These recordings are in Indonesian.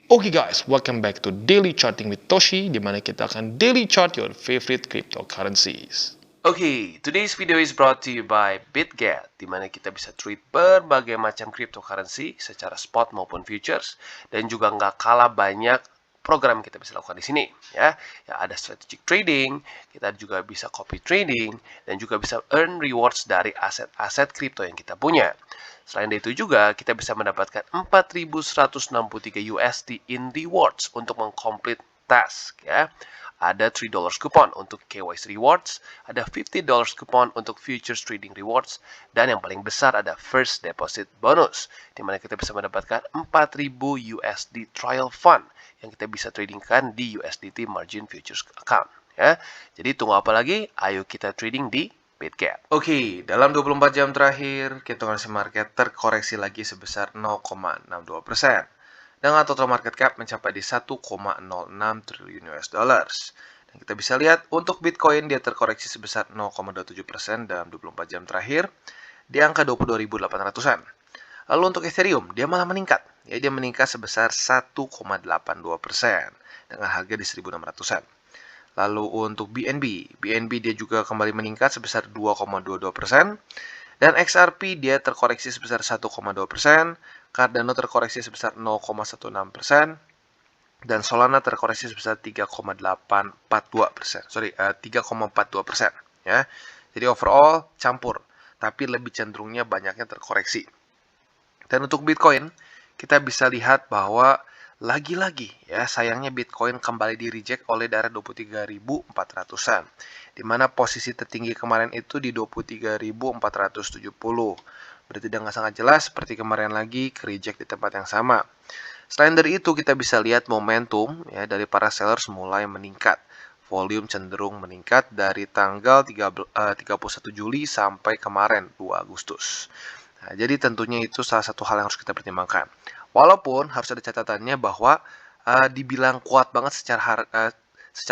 Oke guys, welcome back to Daily Charting with Toshi, di mana kita akan daily chart your favorite cryptocurrencies. Today's video is brought to you by BitGet, di mana kita bisa trade berbagai macam cryptocurrency secara spot maupun futures, dan juga nggak kalah banyak program kita bisa lakukan di sini, ya. Ada strategic trading, kita juga bisa copy trading, dan juga bisa earn rewards dari aset-aset crypto yang kita punya. Selain itu juga, kita bisa mendapatkan 4.163 USD in rewards untuk mengkomplit task, ya. Ada $3 coupon untuk KYC rewards, ada $50 coupon untuk futures trading rewards, dan yang paling besar ada first deposit bonus, di mana kita bisa mendapatkan 4.000 USD trial fund yang kita bisa tradingkan di USDT margin futures account, ya. Jadi tunggu apa lagi? Ayo kita trading di BitGet. Dalam 24 jam terakhir, cryptocurrency market terkoreksi lagi sebesar 0,62%. Dengan total market cap mencapai di 1,06 triliun US dollars. Dan kita bisa lihat untuk Bitcoin dia terkoreksi sebesar 0,27% dalam 24 jam terakhir di angka 22.800-an. Lalu untuk Ethereum dia malah meningkat. Ya, dia meningkat sebesar 1,82% dengan harga di 1.600-an. Lalu untuk BNB dia juga kembali meningkat sebesar 2,22%. Dan XRP dia terkoreksi sebesar 1,2%. Cardano terkoreksi sebesar 0,16%. Dan Solana terkoreksi sebesar 3,42%. Ya. Jadi overall campur, tapi lebih cenderungnya banyaknya terkoreksi. Dan untuk Bitcoin, kita bisa lihat bahwa lagi-lagi ya sayangnya Bitcoin kembali di-reject oleh daerah 23.400-an. Di mana posisi tertinggi kemarin itu di 23.470. Berarti dengan sangat jelas seperti kemarin lagi ke-reject di tempat yang sama. Selain dari itu kita bisa lihat momentum ya dari para sellers mulai meningkat. Volume cenderung meningkat dari tanggal 31 Juli sampai kemarin 2 Agustus. Nah, jadi tentunya itu salah satu hal yang harus kita pertimbangkan. Walaupun harus ada catatannya bahwa dibilang kuat banget secara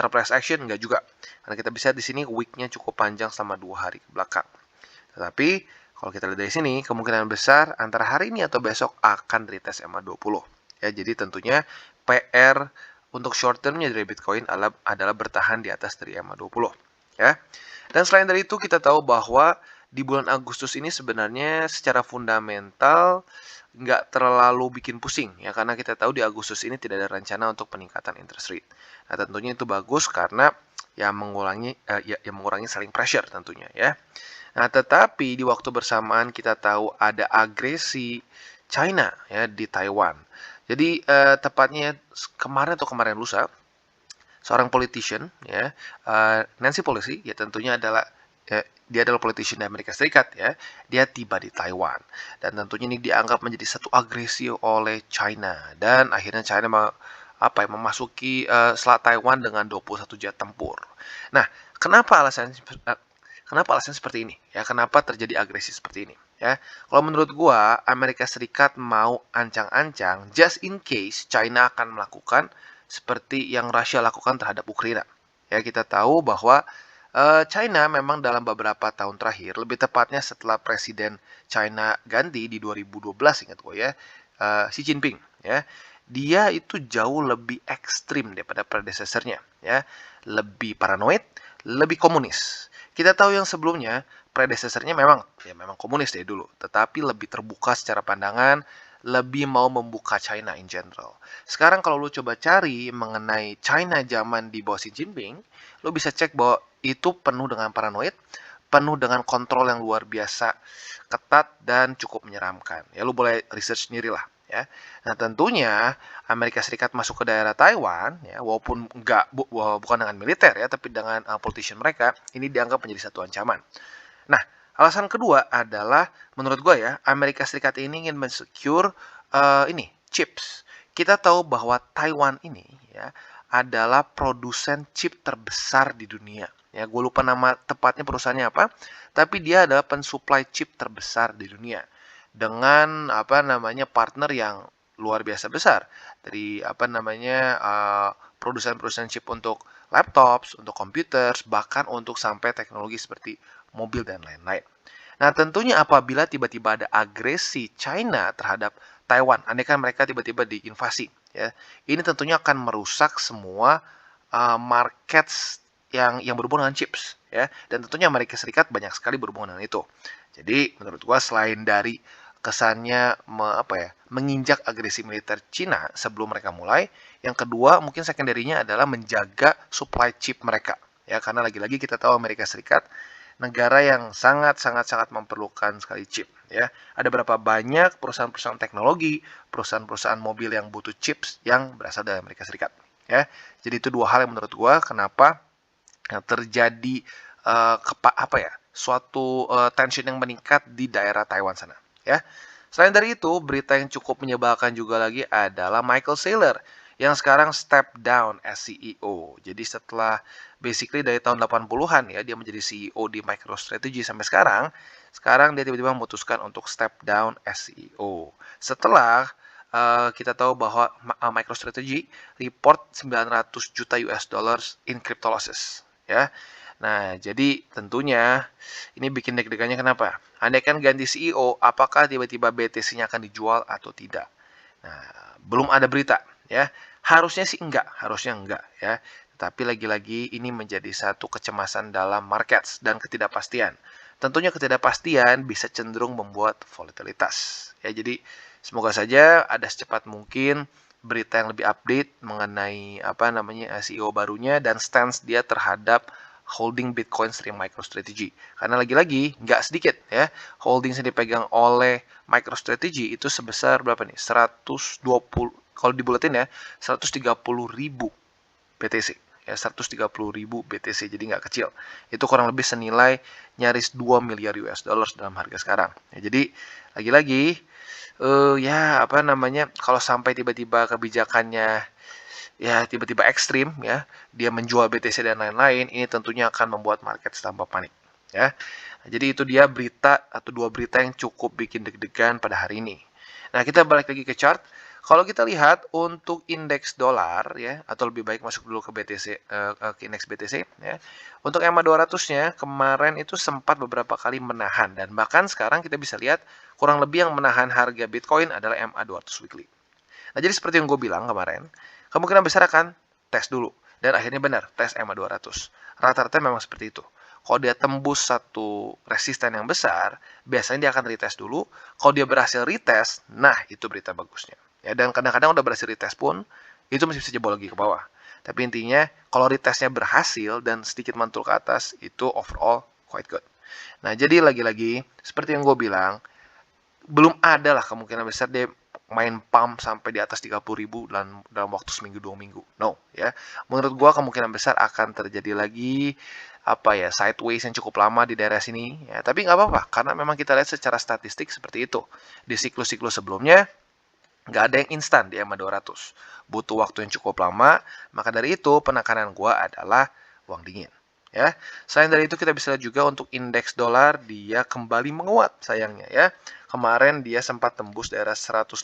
price action enggak juga. Karena kita bisa di sini week-nya cukup panjang selama 2 hari ke belakang. Tetapi kalau kita lihat dari sini, kemungkinan besar antara hari ini atau besok akan retest MA20. Ya, jadi tentunya PR untuk short term-nya dari Bitcoin adalah bertahan di atas dari MA20. Ya. Dan selain dari itu kita tahu bahwa di bulan Agustus ini sebenarnya secara fundamental nggak terlalu bikin pusing ya karena kita tahu di Agustus ini tidak ada rencana untuk peningkatan interest rate. Nah, tentunya itu bagus karena ya mengurangi selling pressure tentunya ya. Nah, tetapi di waktu bersamaan kita tahu ada agresi China ya di Taiwan. Jadi tepatnya kemarin lusa seorang politician ya Nancy Pelosi ya tentunya adalah dia adalah politician di Amerika Serikat ya. Dia tiba di Taiwan dan tentunya ini dianggap menjadi satu agresi oleh China dan akhirnya China memasuki Selat Taiwan dengan 21 jet tempur. Nah, kenapa alasannya seperti ini? Ya, kenapa terjadi agresi seperti ini? Ya, kalau menurut gua Amerika Serikat mau ancang-ancang just in case China akan melakukan seperti yang Rusia lakukan terhadap Ukraina. Ya, kita tahu bahwa China memang dalam beberapa tahun terakhir, lebih tepatnya setelah Presiden China ganti di 2012 ingat gue ya, Xi Jinping ya, dia itu jauh lebih ekstrim daripada predecessor-nya ya, lebih paranoid, lebih komunis. Kita tahu yang sebelumnya predecessor-nya memang komunis dari dulu, tetapi lebih terbuka secara pandangan, lebih mau membuka China in general. Sekarang kalau lu coba cari mengenai China zaman di bawah Xi Jinping, lu bisa cek bahwa itu penuh dengan paranoid, penuh dengan kontrol yang luar biasa ketat dan cukup menyeramkan. Ya lu boleh research sendiri lah ya. Nah, tentunya Amerika Serikat masuk ke daerah Taiwan ya walaupun bukan dengan militer ya tapi dengan politician mereka, ini dianggap menjadi satu ancaman. Nah, alasan kedua adalah menurut gue ya, Amerika Serikat ini ingin mensecure chips. Kita tahu bahwa Taiwan ini ya adalah produsen chip terbesar di dunia. Ya, gue lupa nama tepatnya perusahaannya apa, tapi dia adalah pensuplai chip terbesar di dunia dengan partner yang luar biasa besar dari produsen-produsen chip untuk laptops, untuk komputer, bahkan untuk sampai teknologi seperti mobil dan lain-lain. Nah, tentunya apabila tiba-tiba ada agresi China terhadap Taiwan, andaikan mereka tiba-tiba diinvasi, ya. Ini tentunya akan merusak semua markets yang berhubungan dengan chips, ya. Dan tentunya Amerika Serikat banyak sekali berhubungan dengan itu. Jadi menurut gua selain dari kesannya menginjak agresi militer Cina sebelum mereka mulai, yang kedua mungkin secondary-nya adalah menjaga supply chip mereka, ya. Karena lagi-lagi kita tahu Amerika Serikat negara yang sangat memerlukan sekali chip, ya. Ada berapa banyak perusahaan-perusahaan teknologi, perusahaan-perusahaan mobil yang butuh chips yang berasal dari Amerika Serikat, ya. Jadi itu dua hal yang menurut gua kenapa terjadi suatu tension yang meningkat di daerah Taiwan sana, ya. Selain dari itu, berita yang cukup menyebalkan juga lagi adalah Michael Saylor yang sekarang step down as CEO. Jadi setelah basically dari tahun 80-an ya dia menjadi CEO di MicroStrategy sampai sekarang dia tiba-tiba memutuskan untuk step down as CEO. Setelah kita tahu bahwa MicroStrategy report 900 juta US dollars in crypto losses, ya. Nah, jadi tentunya ini bikin deg-degannya kenapa? Andai kan ganti CEO, apakah tiba-tiba BTC-nya akan dijual atau tidak? Nah, belum ada berita, ya. Harusnya sih harusnya enggak, ya. Tapi lagi-lagi ini menjadi satu kecemasan dalam markets dan ketidakpastian. Tentunya ketidakpastian bisa cenderung membuat volatilitas. Ya, jadi semoga saja ada secepat mungkin berita yang lebih update mengenai CEO barunya dan stance dia terhadap holding Bitcoin dari MicroStrategy. Karena lagi-lagi nggak sedikit ya, holding yang dipegang oleh MicroStrategy itu sebesar berapa nih? 120, kalau dibulatin ya, 130.000 BTC. Ya, 130.000 BTC, jadi nggak kecil. Itu kurang lebih senilai nyaris 2 miliar US dollars dalam harga sekarang. Ya, jadi lagi-lagi kalau sampai tiba-tiba kebijakannya ya tiba-tiba ekstrim ya, dia menjual BTC dan lain-lain, ini tentunya akan membuat market tambah panik, ya. Jadi itu dia berita atau dua berita yang cukup bikin deg-degan pada hari ini. Nah, kita balik lagi ke chart. Kalau kita lihat untuk indeks dolar ya, atau lebih baik masuk dulu ke BTC, ke indeks BTC ya. Untuk EMA 200-nya kemarin itu sempat beberapa kali menahan dan bahkan sekarang kita bisa lihat kurang lebih yang menahan harga Bitcoin adalah EMA 200 weekly. Nah, jadi seperti yang gue bilang kemarin, kemungkinan besar akan tes dulu. Dan akhirnya benar, tes EMA 200. Rata-rata memang seperti itu. Kalau dia tembus satu resisten yang besar, biasanya dia akan retest dulu. Kalau dia berhasil retest, nah itu berita bagusnya. Ya, dan kadang-kadang udah berhasil retest pun, itu masih bisa jebol lagi ke bawah. Tapi intinya, kalau retestnya berhasil dan sedikit mantul ke atas, itu overall quite good. Nah, jadi lagi-lagi, seperti yang gue bilang, belum ada lah kemungkinan besar dia main pump sampai di atas 30.000 dalam waktu seminggu 2 minggu. No, ya. Menurut gua kemungkinan besar akan terjadi lagi sideways yang cukup lama di daerah sini. Ya, tapi nggak apa-apa karena memang kita lihat secara statistik seperti itu. Di siklus-siklus sebelumnya nggak ada yang instan di EMA 200. Butuh waktu yang cukup lama. Maka dari itu penekanan gua adalah uang dingin. Ya, selain dari itu kita bisa lihat juga untuk indeks dolar dia kembali menguat sayangnya ya. Kemarin dia sempat tembus daerah 105,5,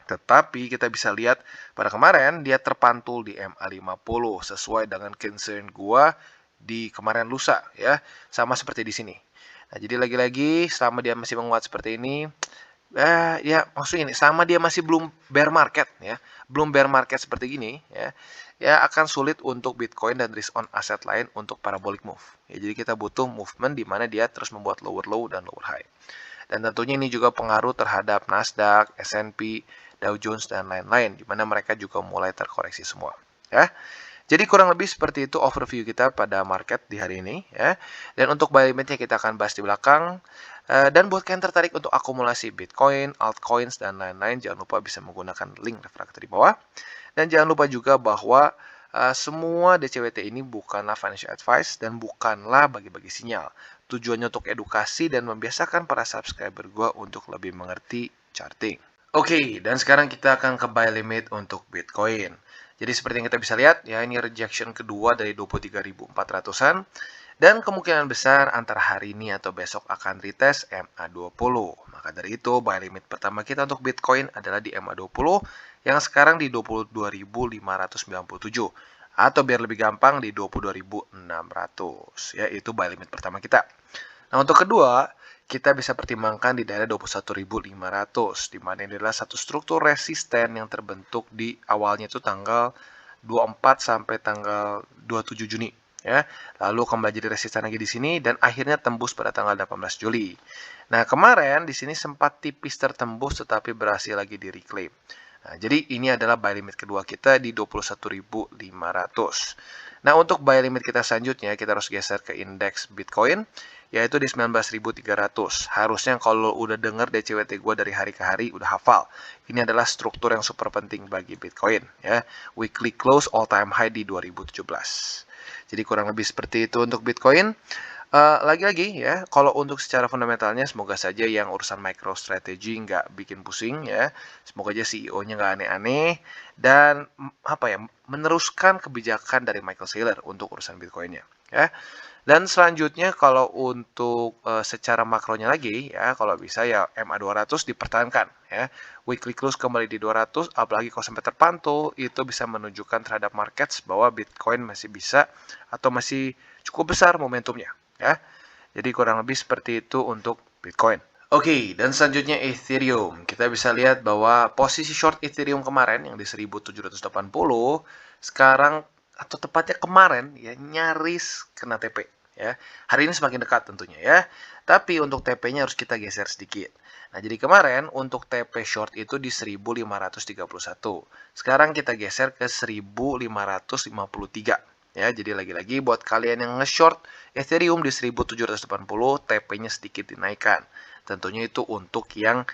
tetapi kita bisa lihat pada kemarin dia terpantul di MA50 sesuai dengan concern gua di kemarin lusa ya, sama seperti di sini. Nah, jadi lagi-lagi selama dia masih menguat seperti ini, ya maksudnya ini sama dia masih belum bear market ya, belum bear market seperti gini ya akan sulit untuk Bitcoin dan risk on aset lain untuk parabolic move. Ya, jadi kita butuh movement di mana dia terus membuat lower low dan lower high. Dan tentunya ini juga pengaruh terhadap Nasdaq, S&P, Dow Jones dan lain-lain di mana mereka juga mulai terkoreksi semua ya. Jadi kurang lebih seperti itu overview kita pada market di hari ini ya. Dan untuk buy limitnya kita akan bahas di belakang. Dan buat kalian tertarik untuk akumulasi Bitcoin, altcoins, dan lain-lain, jangan lupa bisa menggunakan link refraktor di bawah. Dan jangan lupa juga bahwa semua DCWT ini bukanlah financial advice dan bukanlah bagi-bagi sinyal. Tujuannya untuk edukasi dan membiasakan para subscriber gue untuk lebih mengerti charting. Oke, dan sekarang kita akan ke buy limit untuk Bitcoin. Jadi seperti yang kita bisa lihat, ya ini rejection kedua dari 23.400-an. Dan kemungkinan besar antara hari ini atau besok akan retest MA20. Maka dari itu, buy limit pertama kita untuk Bitcoin adalah di MA20 yang sekarang di 22.597. Atau biar lebih gampang di 22.600. Ya, itu buy limit pertama kita. Nah, untuk kedua, kita bisa pertimbangkan di daerah 21.500, di mana ini adalah satu struktur resisten yang terbentuk di awalnya itu tanggal 24 sampai tanggal 27 Juni. Ya, lalu kembali jadi resisten lagi di sini dan akhirnya tembus pada tanggal 18 Juli. Nah, kemarin di sini sempat tipis tertembus tetapi berhasil lagi di reclaim. Nah, jadi ini adalah buy limit kedua kita di 21.500. Nah, untuk buy limit kita selanjutnya kita harus geser ke indeks Bitcoin yaitu di 19.300. Harusnya kalau udah denger DCWT gue dari hari ke hari udah hafal. Ini adalah struktur yang super penting bagi Bitcoin ya. Weekly close all time high di 2017. Jadi kurang lebih seperti itu untuk Bitcoin. Lagi-lagi ya, kalau untuk secara fundamentalnya semoga saja yang urusan MicroStrategy nggak bikin pusing ya. Semoga aja CEO-nya nggak aneh-aneh dan meneruskan kebijakan dari Michael Saylor untuk urusan Bitcoin-nya ya. Dan selanjutnya kalau untuk secara makronya lagi ya, kalau bisa ya MA200 dipertahankan ya. Weekly close kembali di 200, apalagi kalau sampai terpantau itu bisa menunjukkan terhadap markets bahwa Bitcoin masih bisa atau masih cukup besar momentumnya ya. Jadi kurang lebih seperti itu untuk Bitcoin. Oke, dan selanjutnya Ethereum. Kita bisa lihat bahwa posisi short Ethereum kemarin yang di 1780 sekarang atau tepatnya kemarin ya nyaris kena TP ya. Hari ini semakin dekat tentunya ya. Tapi untuk TP-nya harus kita geser sedikit. Nah, jadi kemarin untuk TP short itu di 1531. Sekarang kita geser ke 1553. Ya, jadi lagi-lagi buat kalian yang nge-short Ethereum di 1780, TP-nya sedikit dinaikkan. Tentunya itu untuk yang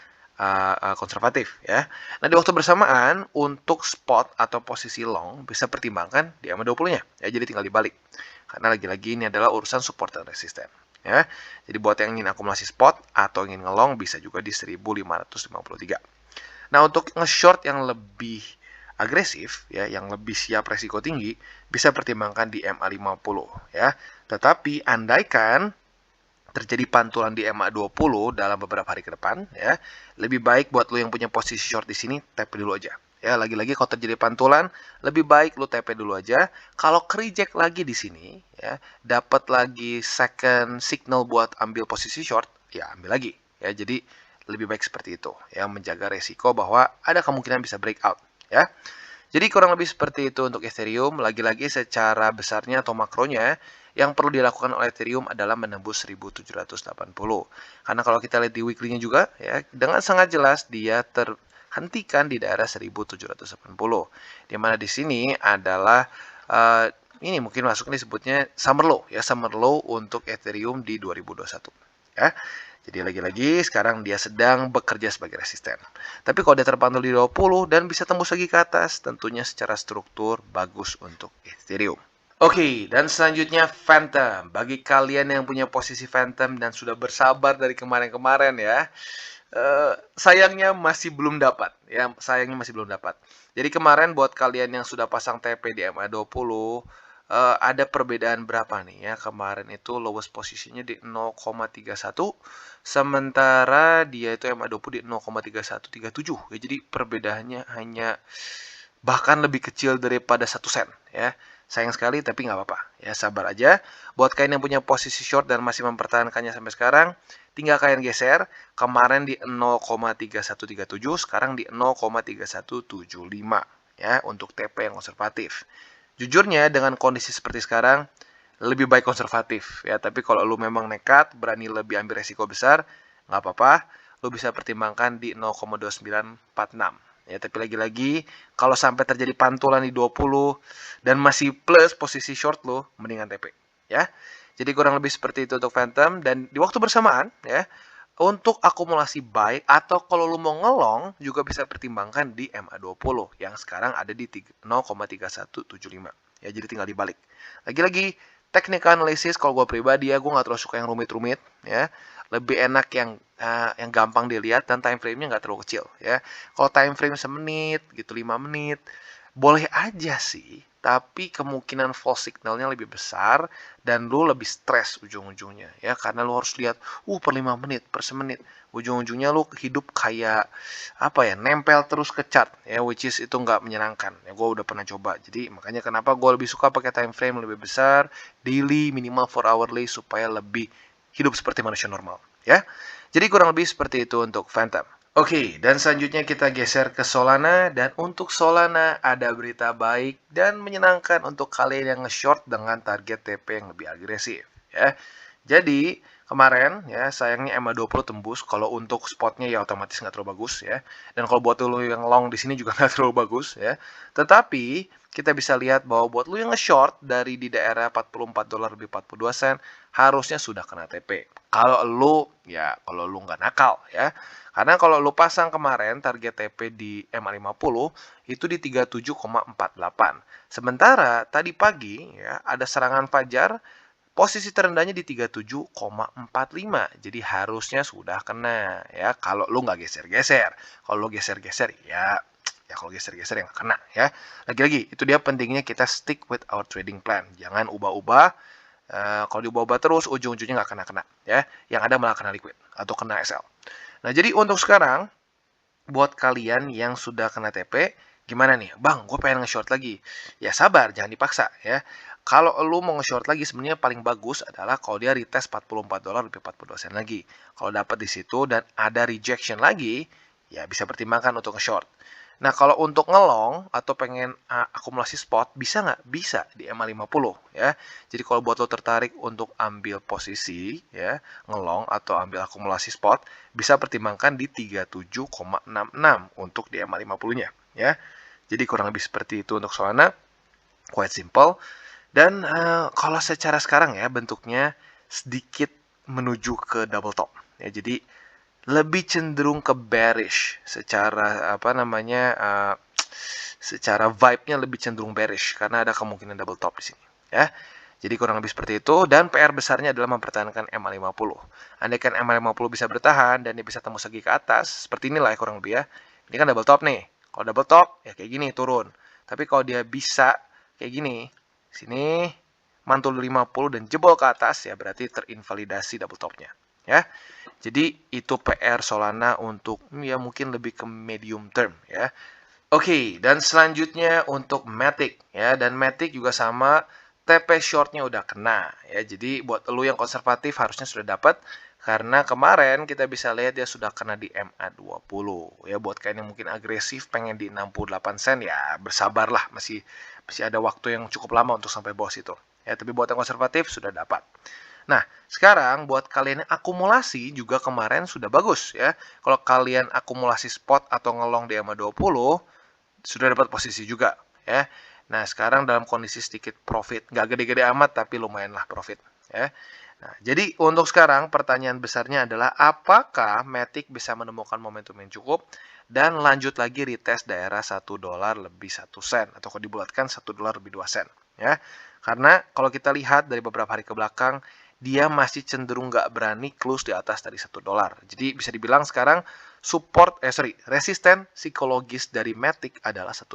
konservatif ya. Nah, di waktu bersamaan untuk spot atau posisi long bisa pertimbangkan di MA20-nya ya, jadi tinggal dibalik. Karena lagi-lagi ini adalah urusan support dan resisten ya. Jadi buat yang ingin akumulasi spot atau ingin ngelong bisa juga di 1553. Nah, untuk nge-short yang lebih agresif ya, yang lebih siap resiko tinggi bisa pertimbangkan di MA50 ya. Tetapi andaikan terjadi pantulan di MA20 dalam beberapa hari ke depan ya, lebih baik buat lo yang punya posisi short di sini TP dulu aja. Ya, lagi-lagi kalau terjadi pantulan, lebih baik lo TP dulu aja. Kalau reject lagi di sini ya, dapat lagi second signal buat ambil posisi short, ya ambil lagi ya. Jadi lebih baik seperti itu ya, menjaga resiko bahwa ada kemungkinan bisa breakout ya. Jadi kurang lebih seperti itu untuk Ethereum. Lagi-lagi secara besarnya atau makronya yang perlu dilakukan oleh Ethereum adalah menembus 1780. Karena kalau kita lihat di weekly-nya juga ya, dengan sangat jelas dia terhentikan di daerah 1780. Di mana di sini adalah ini mungkin masuk disebutnya summer low ya, summer low untuk Ethereum di 2021 ya. Jadi lagi-lagi sekarang dia sedang bekerja sebagai resisten. Tapi kalau dia terpantau di 20 dan bisa tembus lagi ke atas, tentunya secara struktur bagus untuk Ethereum. Oke, dan selanjutnya Phantom. Bagi kalian yang punya posisi Phantom dan sudah bersabar dari kemarin-kemarin ya, sayangnya masih belum dapat. Ya, sayangnya masih belum dapat. Jadi kemarin buat kalian yang sudah pasang TP di MA20, ada perbedaan berapa nih ya. Kemarin itu lowest posisinya di 0,31, sementara dia itu MA20 di 0,3137. Ya, jadi perbedaannya hanya bahkan lebih kecil daripada 1 sen ya. Sayang sekali tapi nggak apa-apa ya, sabar aja. Buat kalian yang punya posisi short dan masih mempertahankannya sampai sekarang, tinggal kalian geser. Kemarin di 0,3137, sekarang di 0,3175 ya untuk TP yang konservatif. Jujurnya dengan kondisi seperti sekarang lebih baik konservatif ya, tapi kalau lu memang nekat, berani lebih ambil resiko besar, nggak apa-apa, lu bisa pertimbangkan di 0,2946. Ya, tapi lagi-lagi kalau sampai terjadi pantulan di 20 dan masih plus posisi short lu, mendingan TP ya. Jadi kurang lebih seperti itu untuk Phantom, dan di waktu bersamaan ya, untuk akumulasi buy atau kalau lu mau ngelong juga bisa pertimbangkan di MA20 yang sekarang ada di 0,3175. Ya, jadi tinggal dibalik. Lagi-lagi technical analysis kalau gue pribadi ya, gue nggak terlalu suka yang rumit-rumit ya. Lebih enak yang gampang dilihat dan time frame-nya nggak terlalu kecil ya. Kalau time frame semenit gitu, 5 menit, boleh aja sih, tapi kemungkinan false signalnya lebih besar dan lu lebih stres ujung-ujungnya ya, karena lu harus lihat per 5 menit, per semenit. Ujung-ujungnya lu hidup kayak nempel terus ke chart ya, which is itu nggak menyenangkan ya. Gue udah pernah coba, jadi makanya kenapa gue lebih suka pakai time frame lebih besar, daily minimal 4 hourly, supaya lebih hidup seperti manusia normal ya. Jadi kurang lebih seperti itu untuk Phantom. Oke, dan selanjutnya kita geser ke Solana, dan untuk Solana ada berita baik dan menyenangkan untuk kalian yang nge-short dengan target TP yang lebih agresif, ya. Jadi kemarin ya sayangnya MA20 tembus. Kalau untuk spotnya ya otomatis nggak terlalu bagus ya. Dan kalau buat lu yang long di sini juga nggak terlalu bagus ya. Tetapi kita bisa lihat bahwa buat lu yang nge-short dari di daerah $44 lebih 42 sen harusnya sudah kena TP. Kalau lu nggak nakal ya. Karena kalau lu pasang kemarin target TP di MA50 itu di 37,48. Sementara tadi pagi ya ada serangan fajar. Posisi terendahnya di 37,45. Jadi harusnya sudah kena ya kalau lu nggak geser-geser. Kalau lu geser-geser ya kalau geser-geser yang kena ya. Lagi-lagi itu dia pentingnya kita stick with our trading plan. Jangan ubah-ubah. Kalau diubah-ubah terus ujung-ujungnya nggak kena-kena ya. Yang ada malah kena liquid atau kena SL. Nah, jadi untuk sekarang buat kalian yang sudah kena TP, gimana nih? Bang, gue pengen nge-short lagi. Ya sabar, jangan dipaksa ya. Kalau lu mau nge-short lagi, sebenarnya paling bagus adalah kalau dia retest $44 lebih 42 sen lagi. Kalau dapat di situ dan ada rejection lagi, ya bisa pertimbangkan untuk nge-short. Nah, kalau untuk ngelong atau pengen akumulasi spot, bisa nggak? Bisa di MA50 ya. Jadi kalau buat lo tertarik untuk ambil posisi ya, ngelong atau ambil akumulasi spot, bisa pertimbangkan di 37,66 untuk di MA50-nya ya. Jadi kurang lebih seperti itu untuk Solana. Quite simple. Dan kalau secara sekarang ya bentuknya sedikit menuju ke double top. Ya, jadi lebih cenderung ke bearish secara secara vibe-nya lebih cenderung bearish karena ada kemungkinan double top di sini ya. Jadi kurang lebih seperti itu, dan PR besarnya adalah mempertahankan MA50. Andaikan MA50 bisa bertahan dan dia bisa tembus lagi ke atas, seperti inilah ya kurang lebih ya. Ini kan double top nih. Kalau double top ya kayak gini turun. Tapi kalau dia bisa kayak gini, sini mantul 50 dan jebol ke atas ya berarti terinvalidasi double topnya ya. Jadi itu PR Solana untuk ya mungkin lebih ke medium term ya. Oke, dan selanjutnya untuk Matic ya, dan Matic juga sama, TP shortnya udah kena ya. Jadi buat lu yang konservatif harusnya sudah dapat, karena kemarin kita bisa lihat dia sudah kena di MA20 ya. Buat kalian yang mungkin agresif pengen di 68 sen ya bersabarlah, masih ada waktu yang cukup lama untuk sampai bawah situ ya. Tapi buat yang konservatif sudah dapat. Nah, sekarang buat kalian yang akumulasi juga kemarin sudah bagus ya. Kalau kalian akumulasi spot atau ngelong di MA20 sudah dapat posisi juga ya. Nah, sekarang dalam kondisi sedikit profit, nggak gede-gede amat tapi lumayan lah profit ya. Nah, jadi untuk sekarang pertanyaan besarnya adalah apakah Matic bisa menemukan momentum yang cukup dan lanjut lagi retest daerah $1 lebih 1 sen atau kalau dibulatkan $1 lebih 2 sen ya. Karena kalau kita lihat dari beberapa hari ke belakang dia masih cenderung nggak berani close di atas dari $1. Jadi bisa dibilang sekarang resisten psikologis dari Matic adalah $1.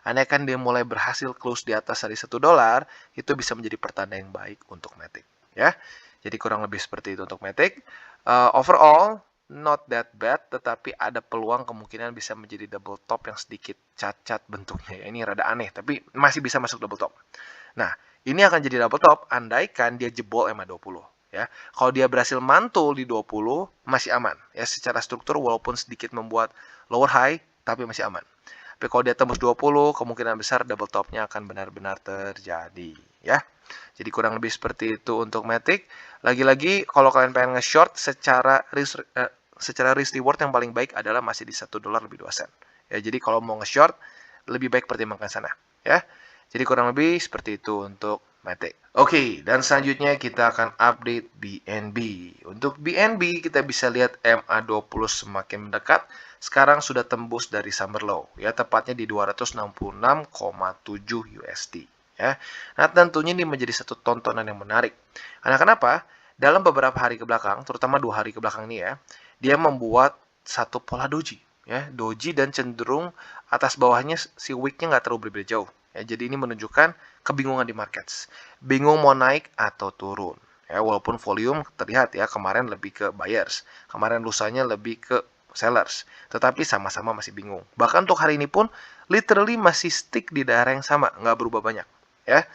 Andaikan dia mulai berhasil close di atas dari $1, itu bisa menjadi pertanda yang baik untuk Matic ya. Jadi kurang lebih seperti itu untuk Matic. Overall not that bad, tetapi ada peluang kemungkinan bisa menjadi double top yang sedikit cacat bentuknya ya. Ini rada aneh tapi masih bisa masuk double top. Nah, ini akan jadi double top andaikan dia jebol MA20 ya. Kalau dia berhasil mantul di 20 masih aman ya, secara struktur walaupun sedikit membuat lower high tapi masih aman. Tapi kalau dia tembus 20 kemungkinan besar double topnya akan benar-benar terjadi ya. Jadi kurang lebih seperti itu untuk Matic. Lagi-lagi kalau kalian pengen nge-short secara risk reward yang paling baik adalah masih di $1 lebih 2 sen. Ya, jadi kalau mau nge-short lebih baik pertimbangkan sana ya. Jadi kurang lebih seperti itu untuk Matic. Oke, dan selanjutnya kita akan update BNB. Untuk BNB kita bisa lihat MA20 semakin mendekat. Sekarang sudah tembus dari summer low ya, tepatnya di 266,7 USD ya. Nah, tentunya ini menjadi satu tontonan yang menarik. Karena kenapa? Dalam beberapa hari ke belakang, terutama 2 hari ke belakang ini ya, dia membuat satu pola doji ya, doji dan cenderung atas bawahnya si wick-nya nggak terlalu berbeda jauh. Ya, jadi ini menunjukkan kebingungan di markets. Bingung mau naik atau turun. Ya, walaupun volume terlihat ya kemarin lebih ke buyers, kemarin lusanya lebih ke sellers. Tetapi sama-sama masih bingung. Bahkan untuk hari ini pun literally masih stick di daerah yang sama, nggak berubah banyak. Ya.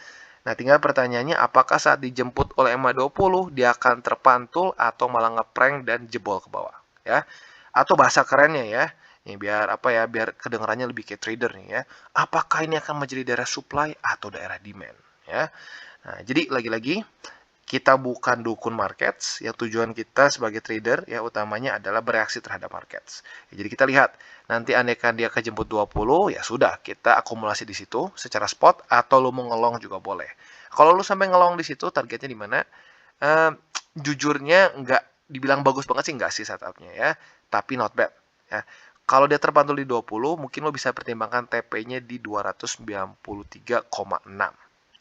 Nah, tinggal pertanyaannya apakah saat dijemput oleh MA20 dia akan terpantul atau malah ngeprank dan jebol ke bawah, ya. Atau bahasa kerennya ya, ini biar apa ya, biar kedengarannya lebih kayak trader nih ya. Apakah ini akan menjadi daerah supply atau daerah demand, ya. Nah, jadi lagi-lagi kita bukan dukun markets, ya tujuan kita sebagai trader ya utamanya adalah bereaksi terhadap markets. Ya, jadi kita lihat, nanti andaikan dia kejemput 20, ya sudah, kita akumulasi di situ secara spot atau lu mau ngelong juga boleh. Kalau lu sampai ngelong di situ, targetnya di mana? Jujurnya nggak dibilang bagus banget sih, nggak sih setupnya ya, tapi not bad ya. Kalau dia terpantul di 20, mungkin lo bisa pertimbangkan TP-nya di 293,6.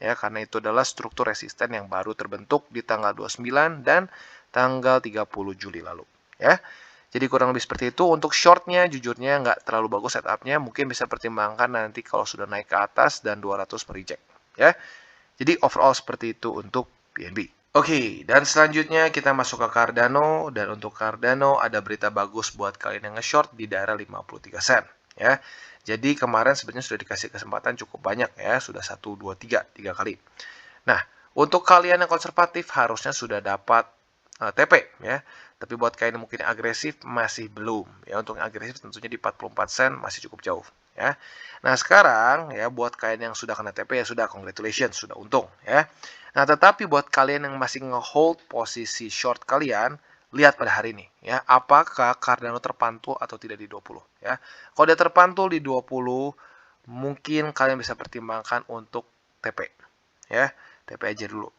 Ya, karena itu adalah struktur resisten yang baru terbentuk di tanggal 29 dan tanggal 30 Juli lalu. Ya, jadi kurang lebih seperti itu. Untuk shortnya, jujurnya nggak terlalu bagus setupnya. Mungkin bisa pertimbangkan nanti kalau sudah naik ke atas dan 200 reject. Ya, jadi overall seperti itu untuk BNB. Oke, dan selanjutnya kita masuk ke Cardano. Dan untuk Cardano ada berita bagus buat kalian yang nge-short di daerah 53 sen. Ya, jadi kemarin sebenarnya sudah dikasih kesempatan cukup banyak ya, sudah 1, 2, 3 kali. Nah, untuk kalian yang konservatif harusnya sudah dapat TP ya. Tapi buat kalian yang mungkin agresif masih belum ya. Untuk yang agresif tentunya di 44 sen masih cukup jauh ya. Nah, sekarang ya buat kalian yang sudah kena TP ya sudah, congratulations, sudah untung ya. Nah, tetapi buat kalian yang masih nge-hold posisi short kalian, lihat pada hari ini ya, apakah Cardano terpantul atau tidak di 20 ya. Kalau dia terpantul di 20, mungkin kalian bisa pertimbangkan untuk TP ya. TP aja dulu.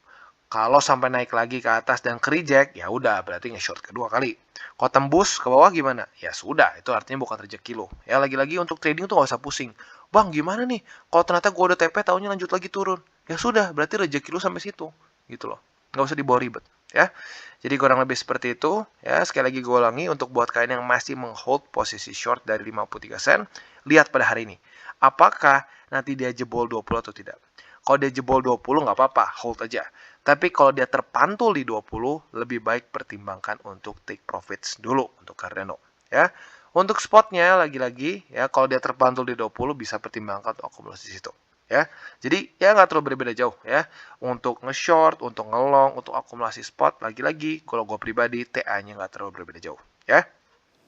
Kalau sampai naik lagi ke atas dan ke reject, ya udah berarti nge-short kedua kali. Kalau tembus ke bawah gimana? Ya sudah, itu artinya bukan rezeki lo. Ya lagi-lagi untuk trading tuh gak usah pusing. Bang, gimana nih? Kalau ternyata gue udah TP, tahunnya lanjut lagi turun. Ya sudah, berarti rezeki lo sampai situ. Gitu loh. Gak usah dibawa ribet. Ya, jadi kurang lebih seperti itu. Ya, sekali lagi gue ulangi untuk buat kalian yang masih menghold posisi short dari 53 sen, lihat pada hari ini. Apakah nanti dia jebol 20 atau tidak? Kalau dia jebol 20 nggak apa-apa, hold aja. Tapi kalau dia terpantul di 20, lebih baik pertimbangkan untuk take profits dulu untuk Cardano. Ya, untuk spotnya lagi-lagi ya, kalau dia terpantul di 20 bisa pertimbangkan untuk akumulasi situ. Ya, jadi ya nggak terlalu berbeda jauh ya. Untuk nge-short, untuk nge-long, untuk akumulasi spot, lagi-lagi kalau gue pribadi TA-nya nggak terlalu berbeda jauh. Ya.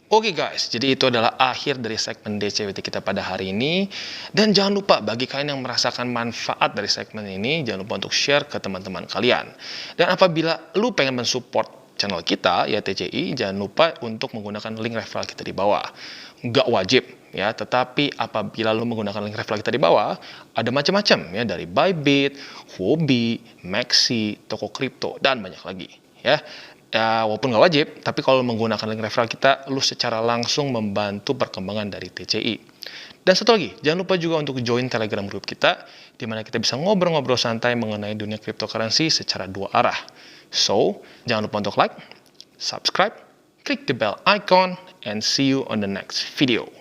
Oke guys, jadi itu adalah akhir dari segmen DCWT kita pada hari ini. Dan jangan lupa bagi kalian yang merasakan manfaat dari segmen ini, jangan lupa untuk share ke teman-teman kalian. Dan apabila lu pengen mensupport channel kita, ya TCI, jangan lupa untuk menggunakan link referral kita di bawah. Nggak wajib ya, tetapi apabila lu menggunakan link referral kita di bawah, ada macam-macam ya, dari Bybit, Huobi, Maxi, toko kripto, dan banyak lagi ya. Ya, walaupun nggak wajib, tapi kalau menggunakan link referral kita, lu secara langsung membantu perkembangan dari TCI. Dan satu lagi, jangan lupa juga untuk join Telegram group kita, di mana kita bisa ngobrol-ngobrol santai mengenai dunia cryptocurrency secara dua arah. So, jangan lupa untuk like, subscribe, klik the bell icon, and see you on the next video.